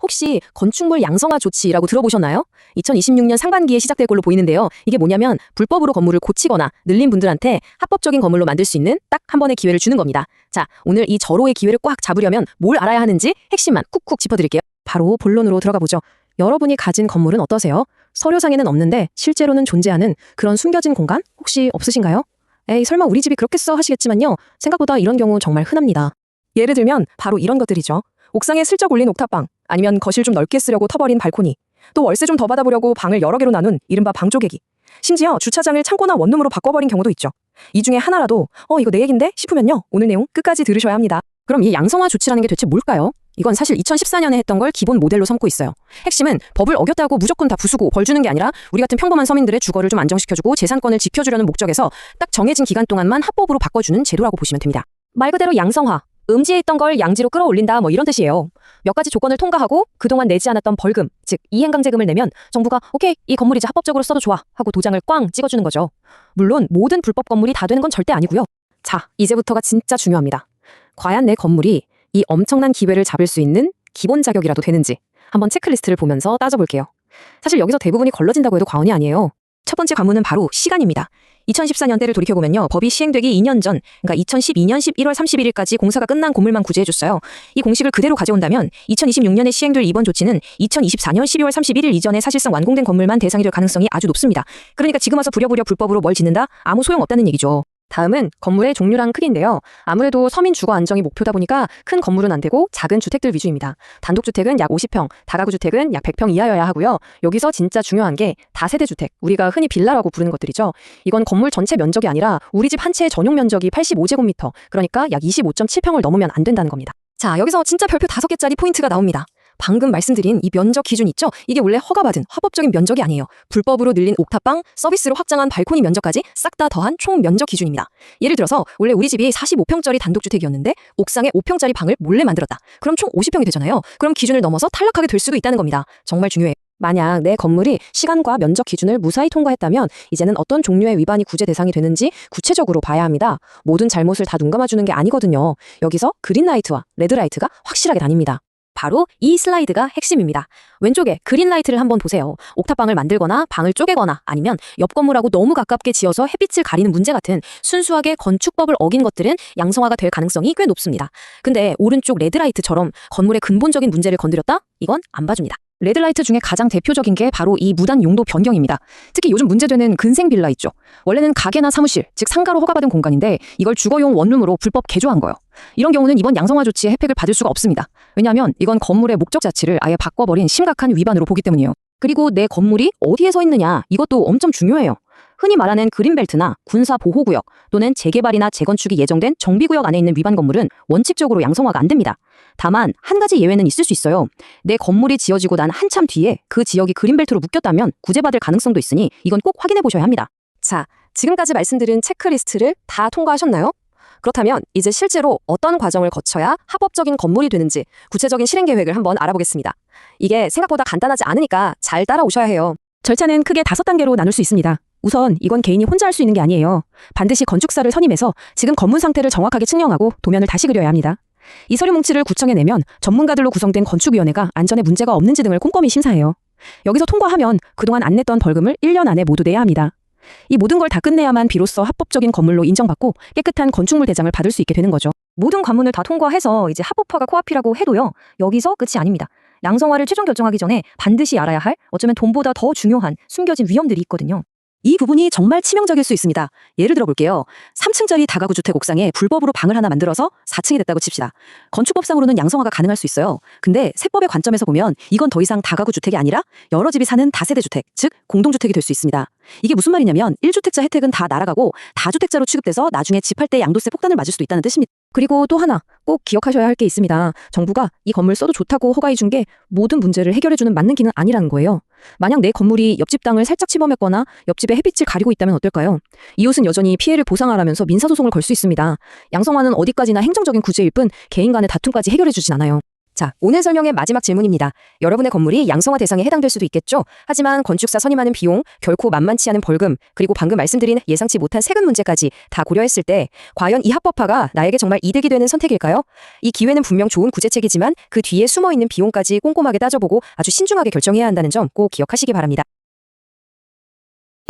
혹시 건축물 양성화 조치라고 들어보셨나요? 2026년 상반기에 시작될 걸로 보이는데요. 이게 뭐냐면 불법으로 건물을 고치거나 늘린 분들한테 합법적인 건물로 만들 수 있는 딱 한 번의 기회를 주는 겁니다. 자, 오늘 이 절호의 기회를 꽉 잡으려면 뭘 알아야 하는지 핵심만 쿡쿡 짚어드릴게요. 바로 본론으로 들어가 보죠. 여러분이 가진 건물은 어떠세요? 서류상에는 없는데 실제로는 존재하는 그런 숨겨진 공간 혹시 없으신가요? 에이, 설마 우리 집이 그렇겠어 하시겠지만요. 생각보다 이런 경우 정말 흔합니다. 예를 들면 바로 이런 것들이죠. 옥상에 슬쩍 올린 옥탑방, 아니면 거실 좀 넓게 쓰려고 터버린 발코니, 또 월세 좀 더 받아보려고 방을 여러 개로 나눈 이른바 방 쪼개기, 심지어 주차장을 창고나 원룸으로 바꿔버린 경우도 있죠. 이 중에 하나라도 이거 내 얘긴데 싶으면요, 오늘 내용 끝까지 들으셔야 합니다. 그럼 이 양성화 조치라는 게 대체 뭘까요? 이건 사실 2014년에 했던 걸 기본 모델로 삼고 있어요. 핵심은 법을 어겼다고 무조건 다 부수고 벌 주는 게 아니라 우리 같은 평범한 서민들의 주거를 좀 안정시켜주고 재산권을 지켜주려는 목적에서 딱 정해진 기간 동안만 합법으로 바꿔주는 제도라고 보시면 됩니다. 말 그대로 양성화, 음지에 있던 걸 양지로 끌어올린다 이런 뜻이에요. 몇 가지 조건을 통과하고 그동안 내지 않았던 벌금, 즉 이행강제금을 내면 정부가 오케이, 이 건물 이제 합법적으로 써도 좋아 하고 도장을 꽝 찍어주는 거죠. 물론 모든 불법 건물이 다 되는 건 절대 아니고요. 자, 이제부터가 진짜 중요합니다. 과연 내 건물이 이 엄청난 기회를 잡을 수 있는 기본 자격이라도 되는지 한번 체크리스트를 보면서 따져볼게요. 사실 여기서 대부분이 걸러진다고 해도 과언이 아니에요. 첫 번째 관문은 바로 시간입니다. 2014년대를 돌이켜보면요, 법이 시행되기 2년 전, 그러니까 2012년 11월 31일까지 공사가 끝난 건물만 구제해줬어요. 이 공식을 그대로 가져온다면 2026년에 시행될 이번 조치는 2024년 12월 31일 이전에 사실상 완공된 건물만 대상이 될 가능성이 아주 높습니다. 그러니까 지금 와서 부랴부랴 불법으로 뭘 짓는다? 아무 소용없다는 얘기죠. 다음은 건물의 종류랑 크기인데요. 아무래도 서민 주거 안정이 목표다 보니까 큰 건물은 안 되고 작은 주택들 위주입니다. 단독주택은 약 50평, 다가구주택은 약 100평 이하여야 하고요. 여기서 진짜 중요한 게 다세대주택, 우리가 흔히 빌라라고 부르는 것들이죠. 이건 건물 전체 면적이 아니라 우리 집 한 채의 전용 면적이 85제곱미터, 그러니까 약 25.7평을 넘으면 안 된다는 겁니다. 자, 여기서 진짜 별표 5개짜리 포인트가 나옵니다. 방금 말씀드린 이 면적 기준 있죠? 이게 원래 허가받은 합법적인 면적이 아니에요. 불법으로 늘린 옥탑방, 서비스로 확장한 발코니 면적까지 싹 다 더한 총 면적 기준입니다. 예를 들어서 원래 우리 집이 45평짜리 단독주택이었는데 옥상에 5평짜리 방을 몰래 만들었다. 그럼 총 50평이 되잖아요. 그럼 기준을 넘어서 탈락하게 될 수도 있다는 겁니다. 정말 중요해요. 만약 내 건물이 시간과 면적 기준을 무사히 통과했다면 이제는 어떤 종류의 위반이 구제 대상이 되는지 구체적으로 봐야 합니다. 모든 잘못을 다 눈 감아주는 게 아니거든요. 여기서 그린라이트와 레드라이트가 확실하게 나뉩니다. 바로 이 슬라이드가 핵심입니다. 왼쪽에 그린라이트를 한번 보세요. 옥탑방을 만들거나 방을 쪼개거나 아니면 옆 건물하고 너무 가깝게 지어서 햇빛을 가리는 문제 같은 순수하게 건축법을 어긴 것들은 양성화가 될 가능성이 꽤 높습니다. 근데 오른쪽 레드라이트처럼 건물의 근본적인 문제를 건드렸다? 이건 안 봐줍니다. 레드라이트 중에 가장 대표적인 게 바로 이 무단 용도 변경입니다. 특히 요즘 문제되는 근생 빌라 있죠. 원래는 가게나 사무실, 즉 상가로 허가받은 공간인데 이걸 주거용 원룸으로 불법 개조한 거예요. 이런 경우는 이번 양성화 조치의 혜택을 받을 수가 없습니다. 왜냐하면 이건 건물의 목적 자체를 아예 바꿔버린 심각한 위반으로 보기 때문이에요. 그리고 내 건물이 어디에 서 있느냐, 이것도 엄청 중요해요. 흔히 말하는 그린벨트나 군사보호구역 또는 재개발이나 재건축이 예정된 정비구역 안에 있는 위반 건물은 원칙적으로 양성화가 안 됩니다. 다만 한 가지 예외는 있을 수 있어요. 내 건물이 지어지고 난 한참 뒤에 그 지역이 그린벨트로 묶였다면 구제받을 가능성도 있으니 이건 꼭 확인해 보셔야 합니다. 자, 지금까지 말씀드린 체크리스트를 다 통과하셨나요? 그렇다면 이제 실제로 어떤 과정을 거쳐야 합법적인 건물이 되는지 구체적인 실행 계획을 한번 알아보겠습니다. 이게 생각보다 간단하지 않으니까 잘 따라오셔야 해요. 절차는 크게 5단계로 나눌 수 있습니다. 우선 이건 개인이 혼자 할 수 있는 게 아니에요. 반드시 건축사를 선임해서 지금 건물 상태를 정확하게 측량하고 도면을 다시 그려야 합니다. 이 서류 뭉치를 구청에 내면 전문가들로 구성된 건축위원회가 안전에 문제가 없는지 등을 꼼꼼히 심사해요. 여기서 통과하면 그동안 안 냈던 벌금을 1년 안에 모두 내야 합니다. 이 모든 걸 다 끝내야만 비로소 합법적인 건물로 인정받고 깨끗한 건축물 대장을 받을 수 있게 되는 거죠. 모든 관문을 다 통과해서 이제 합법화가 코앞이라고 해도요, 여기서 끝이 아닙니다. 양성화를 최종 결정하기 전에 반드시 알아야 할 어쩌면 돈보다 더 중요한 숨겨진 위험들이 있거든요. 이 부분이 정말 치명적일 수 있습니다. 예를 들어 볼게요. 3층짜리 다가구 주택 옥상에 불법으로 방을 하나 만들어서 4층이 됐다고 칩시다. 건축법상으로는 양성화가 가능할 수 있어요. 근데 세법의 관점에서 보면 이건 더 이상 다가구 주택이 아니라 여러 집이 사는 다세대 주택, 즉 공동주택이 될 수 있습니다. 이게 무슨 말이냐면 1주택자 혜택은 다 날아가고 다주택자로 취급돼서 나중에 집할 때 양도세 폭탄을 맞을 수도 있다는 뜻입니다. 그리고 또 하나 꼭 기억하셔야 할 게 있습니다. 정부가 이 건물 써도 좋다고 허가해 준 게 모든 문제를 해결해주는 만능기는 아니라는 거예요. 만약 내 건물이 옆집 땅을 살짝 침범했거나 옆집에 햇빛을 가리고 있다면 어떨까요? 이웃은 여전히 피해를 보상하라면서 민사소송을 걸 수 있습니다. 양성화는 어디까지나 행정적인 구제일 뿐 개인 간의 다툼까지 해결해주진 않아요. 자, 오늘 설명의 마지막 질문입니다. 여러분의 건물이 양성화 대상에 해당될 수도 있겠죠? 하지만 건축사 선임하는 비용, 결코 만만치 않은 벌금, 그리고 방금 말씀드린 예상치 못한 세금 문제까지 다 고려했을 때 과연 이 합법화가 나에게 정말 이득이 되는 선택일까요? 이 기회는 분명 좋은 구제책이지만 그 뒤에 숨어있는 비용까지 꼼꼼하게 따져보고 아주 신중하게 결정해야 한다는 점 꼭 기억하시기 바랍니다.